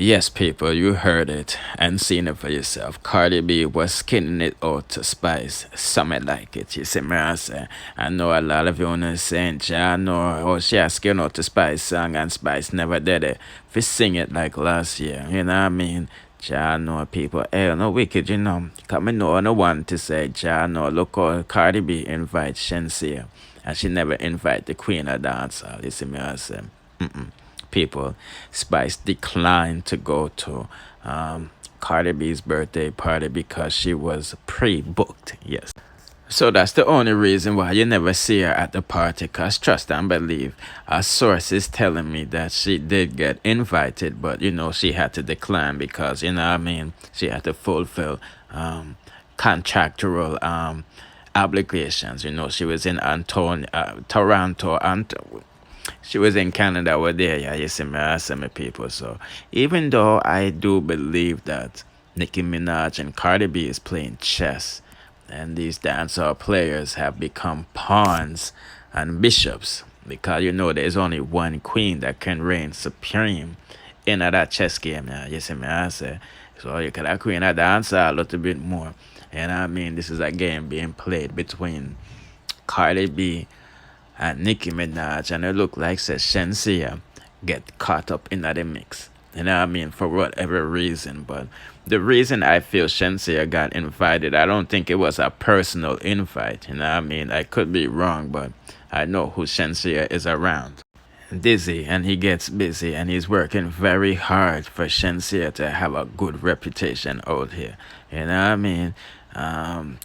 Yes, people, you heard it and seen it for yourself. Cardi B was skinning it out to Spice. Something like it, you see me, I say. I know a lot of you wanna saying, I know, oh, she has skin out to Spice song and Spice never did it. If you sing it like last year, you know what I mean? Ja know people, hey, no wicked, you know. Cause me know I no want to say, Ja know, look how Cardi B invite Shenseea. And she never invite the queen of dancehall, you see me, I say. People, Spice declined to go to Cardi B's birthday party because she was pre-booked. Yes. So that's the only reason why you never see her at the party. Cause trust and believe, a source is telling me that she did get invited, but you know she had to decline because you know what I mean she had to fulfill contractual obligations. You know she was in Toronto, and she was in Canada. We're there, yeah. You see me, I see me people. So even though I do believe that Nicki Minaj and Cardi B is playing chess, and these dancehall players have become pawns and bishops, because you know there's only one queen that can reign supreme in that chess game. Yeah, you see me, I say. So you can queen a dancehall a little bit more. And I mean, this is a game being played between Cardi B and Nicki Minaj, and it look like says Shenseea get caught up in that mix. You know what I mean? For whatever reason. But the reason I feel Shenseea got invited, I don't think it was a personal invite. You know what I mean? I could be wrong, but I know who Shenseea is around. Dizzy, and he gets busy, and he's working very hard for Shenseea to have a good reputation out here. You know what I mean?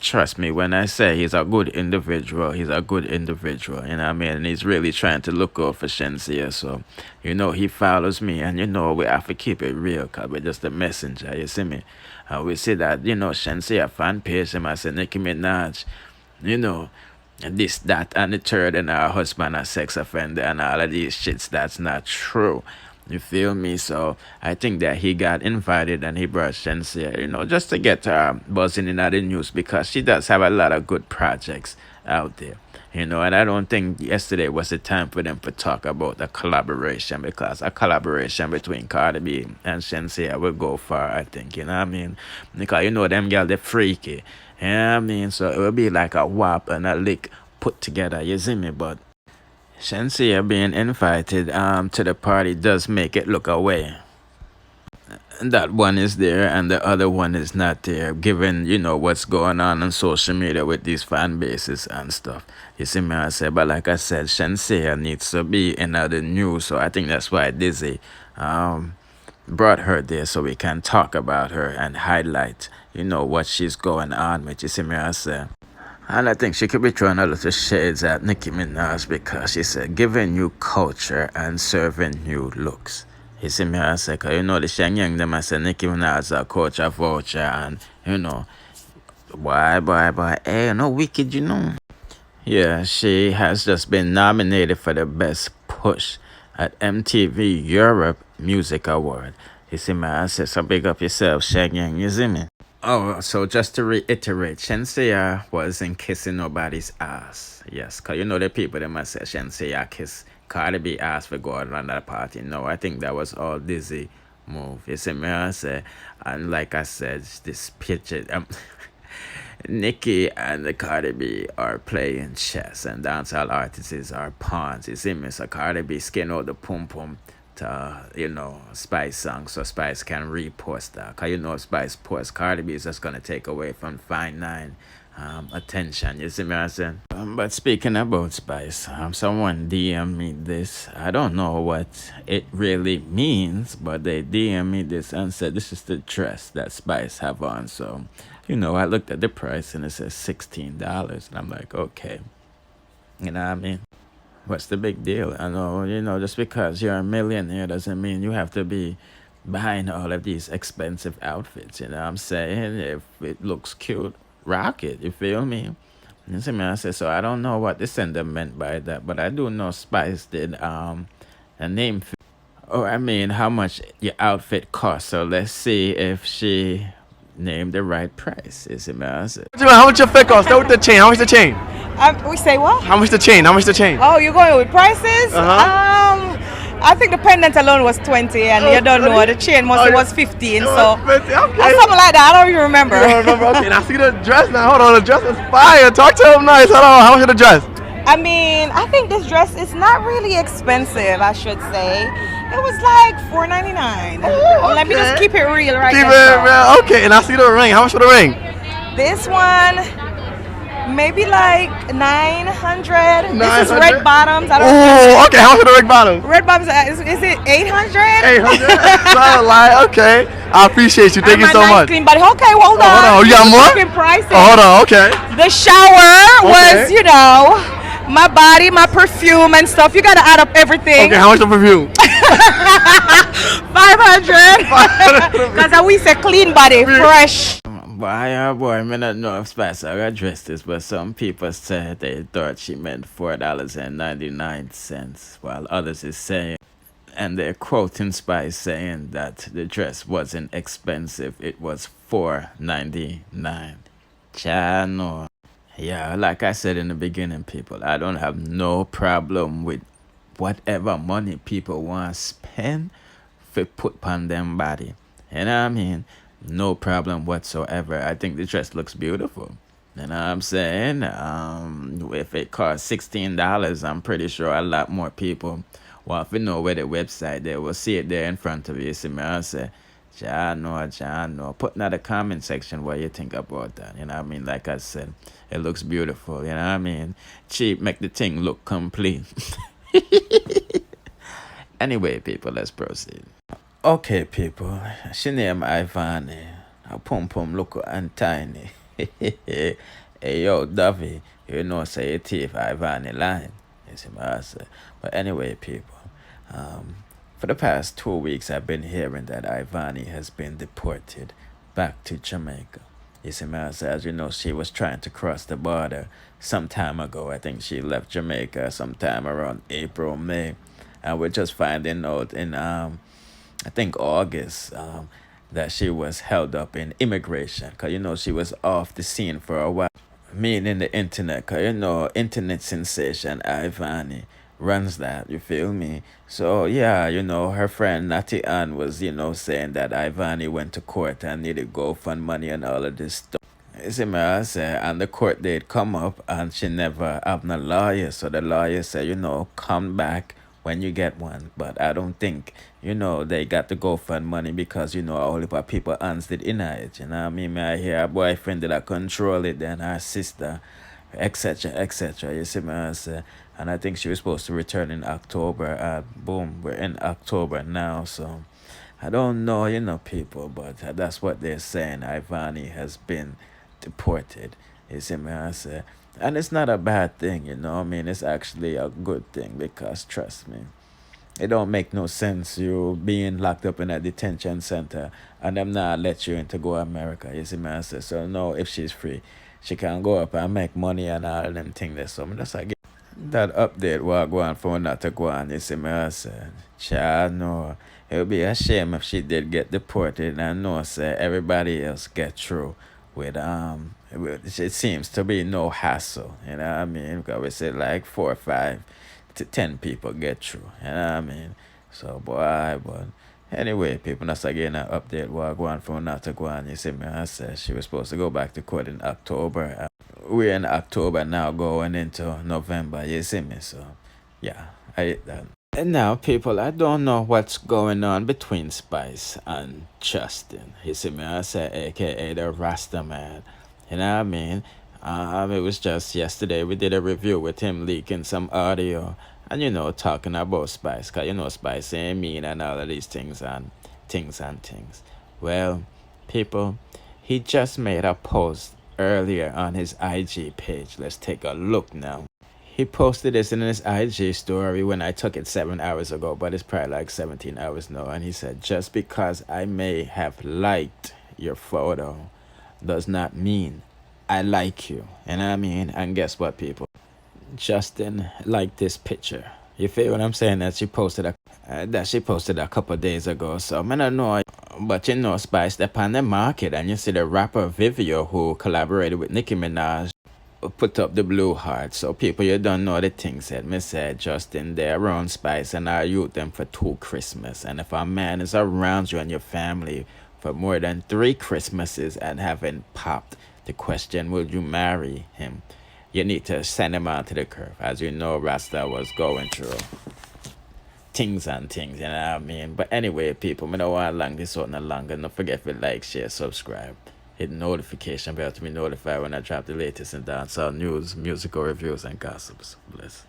Trust me when I say he's a good individual. He's a good individual. You know what I mean? And he's really trying to look out for Shenseea. So, you know, he follows me, and you know, we have to keep it real because we're just a messenger. You see me? We see that, you know, Shenseea fan page him. I say, Nicki Minaj, you know, and this, that, and the third, and her husband a sex offender, and all of these shits. That's not true. You feel me? So I think that he got invited and he brought Shenseea, you know, just to get her buzzing in the news because she does have a lot of good projects out there. You know, and I don't think yesterday was the time for them to talk about a collaboration because a collaboration between Cardi B and Shenseea will go far, I think, you know what I mean? Because, you know, them girls, they're freaky. You know what I mean? So it will be like a whop and a lick put together, you see me? But Shenseea being invited to the party does make it look away. That one is there and the other one is not there, given, you know, what's going on social media with these fan bases and stuff. You see me, I say, but like I said, Shenseea needs to be in the news, so I think that's why Dizzy brought her there so we can talk about her and highlight, you know, what she's going on with. You see me, I say. And I think she could be throwing a little shades at Nicki Minaj because she said, giving new culture and serving new looks. You see me, I say, 'cause you know, the Shenyang them, I say, Nicki Minaj is a culture vulture, and, you know, boy, hey, no wicked, you know. Yeah, she has just been nominated for the Best Push at MTV Europe Music Award. You see me, I say, so big up yourself, Shenyang, you see me? Oh, so just to reiterate, Shenseea wasn't kissing nobody's ass. Yes, because you know the people that must say Shenseea kiss Cardi B ass for going on that party. No, I think that was all Dizzy move. You see me, I say, and like I said, this picture, Nicki and the Cardi B are playing chess, and dancehall artists are pawns. You see me, so Cardi B skin out the pum pum to, you know, Spice song so Spice can repost that. Because you know Spice post Cardi B is just going to take away from Fine Nine attention. You see me, I saying? But speaking about Spice, someone DM me this. I don't know what it really means, but they DM me this and said this is the dress that Spice have on. So, you know, I looked at the price and it says $16. And I'm like, okay. You know what I mean? What's the big deal? I know, you know, just because you're a millionaire doesn't mean you have to be buying all of these expensive outfits. You know what I'm saying? If it looks cute, rock it. You feel me? You see me? I say, so I don't know what the sender meant by that, but I do know Spice did a name. Or I mean, how much your outfit costs. So let's see if she named the right price. You see me? I say, how much your fit cost? Start with the chain. How much the chain? We say what? How much the chain? How much the chain? Oh, you're going with prices? I think the pendant alone was 20, and Oh, you don't know. 20? The chain mostly was 15, It so was 50. or Okay. something like that. I don't even remember. You don't remember? Okay, now see the dress now. Hold on, the dress is fire. Talk to him nice. Hold on, how much is the dress? I mean, I think this dress is not really expensive, I should say. It was like $4.99. Oh, Let me just okay. keep it real right Keep now. it real. Okay, and I see the ring. How much for the ring? This one, maybe like 900. This is 900? red bottoms. I don't Oh, okay. How much for the ring bottom? Red bottoms, is it 800? 800. So, like, okay. I appreciate you. Thank you so nice much. clean body. Okay, hold Oh, on. hold on. You got more? Talking prices. Oh, hold on. Okay. The shower was, Okay. my body, my perfume and stuff. You gotta add up everything. Okay, how much the perfume? 500. Because we say clean body, fresh. Boy, oh boy, me not know if Spice I addressed this, but some people said they thought she meant $4.99, while others is saying, and they're quoting Spice saying that the dress wasn't expensive, it was $4.99. Chano. Yeah, like I said in the beginning, people, I don't have no problem with whatever money people want to spend for put on them body. You know what I mean? No problem whatsoever. I think the dress looks beautiful. You know what I'm saying? If it costs $16, I'm pretty sure a lot more people, well, if you know where the website, they will see it there in front of you. See me, I say, John, no, John, no. Put in the comment section what you think about that. You know what I mean? Like I said, it looks beautiful. You know what I mean? Cheap, make the thing look complete. Anyway, people, let's proceed. Okay, people. She name Ivany. Her pum pum look and tiny. Hey, yo, Duffy. You know, say a thief Ivany line. You see what I say? But anyway, people. For the past 2 weeks, I've been hearing that Ivany has been deported back to Jamaica. You see, as you know, she was trying to cross the border some time ago. I think she left Jamaica sometime around April, May. And we're just finding out in, I think, August, that she was held up in immigration. Because, she was off the scene for a while. Meaning the internet. Because, internet sensation Ivany runs that, you feel me? So yeah, her friend Natty Ann was, saying that Ivany went to court and needed GoFund money and all of this stuff. You see me, I say, and the court date come up and she never have no lawyer. So the lawyer said, come back when you get one. But I don't think, they got the GoFund money because, all the people hands did in it. You know what I mean? I hear her boyfriend did I control it, then her sister, etc., etc. You see me, I say. And I think she was supposed to return in October. Boom, we're in October now, so I don't know, people, but that's what they're saying. Ivany has been deported. You see me, I say. And it's not a bad thing, I mean, it's actually a good thing because, trust me, it don't make no sense you being locked up in a detention center and them not let you in to go America. You see me, I say. So, no, if she's free, she can go up and make money and all them things there. So, that's again. That update will go on for not to go on, you see me, I said, child, no. It would be a shame if she did get deported and no, say, everybody else get through with, it seems to be no hassle, you know what I mean? Because we say like 4 or 5 to 10 people get through, you know what I mean? So, boy, but anyway, people, that's again an update will go on for not to go on, you see me, I said, she was supposed to go back to court in October. We're in October now, going into November, you see me? So, yeah, I hate that. And now, people, I don't know what's going on between Spice and Justin. You see me? I say, aka the Rasta man. You know what I mean? It was just yesterday we did a review with him leaking some audio and, talking about Spice. Because, Spice ain't mean and all of these things and things and things. Well, people, he just made a post earlier on his IG page. Let's take a look now. He posted this in his IG story when I took it 7 hours ago, but it's probably like 17 hours now. And he said, just because I may have liked your photo does not mean I like you. You know what I mean? And guess what, people? Justin liked this picture. You feel what I'm saying? That she posted a couple of days ago. So I don't know, but Spice, they're on the market, and you see the rapper Fivio, who collaborated with Nicki Minaj, put up the blue heart. So people, you don't know the thing said. Me said Justin there around Spice and I youth them for 2 Christmas. And if a man is around you and your family for more than 3 Christmases and haven't popped the question, will you marry him? You need to send him out to the curve. As you know, Rasta was going through things and things, you know what I mean? But anyway, people, me don't want to long this out no longer. Don't forget to like, share, subscribe. Hit notification bell to be notified when I drop the latest in dancehall news, musical reviews, and gossips. Bless.